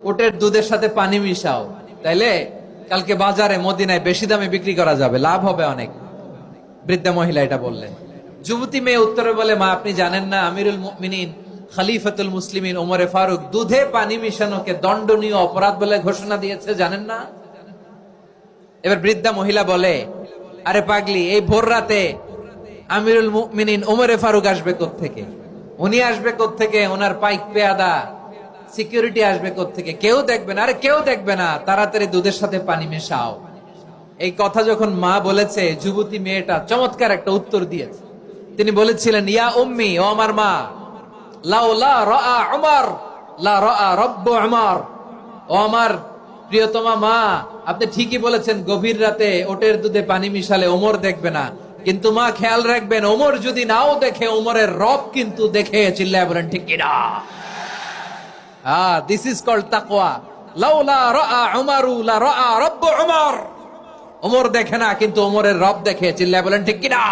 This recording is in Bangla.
ওটের দুধের সাথে পানি মিশাও, তাইলে কালকে বাজারে মদিনায় বেশি দামে বিক্রি করা যাবে, লাভ হবে অনেক। বৃদ্ধা মহিলা এটা বললেন। যুবতী মেয়ে উত্তরে বলে, মা আপনি জানেন না আমিরুল মুমিনিন খলিফাতুল মুসলিমিন ওমরে ফারুক দুধে পানি মিশানোকে দণ্ডনীয় অপরাধ বলে ঘোষণা দিয়েছে, জানেন না? এবার বৃদ্ধা মহিলা বলে, আরে পাগলি, এই ভোর রাতে আমিরুল মুমিনিন ওমরে ফারুক আসবে কোত্থেকে? উনি আসবে কোত্থেকে? ওনার পাইক পেয়াদা সিকিউরিটি আসবে কোত্থেকে? কেউ দেখবে না। আরে কেউ দেখবে না, তাড়াতাড়ি দুধের সাথে পানি মেশাও। এই কথা যখন মা বলেছে, যুবতী মেয়েটা চমৎকার একটা উত্তর দিয়েছে। তিনি বলেছিলেন, ইয়া উম্মি, ও আমার মা, লাউলা রাআ উমর লা রাআ রাব্বু উমর। ও আমার প্রিয়তমা মা, আপনি ঠিকই বলেছেন, গভীর রাতে ওটের দুধে পানি মিশালে ওমর দেখবে না, কিন্তু মা খেয়াল রাখবেন, ওমর যদি নাও দেখে, ওমরের রব কিন্তু দেখে। চিল্লায় বলেন ঠিক কিনা? দিস ইজ কল্ড তাকওয়া। লাউলা রাআ উমরু লা রাআ রাব্বু উমর। ওমর দেখে না, কিন্তু ওমরের রব দেখে। চিল্লায় বলেন ঠিক কিনা?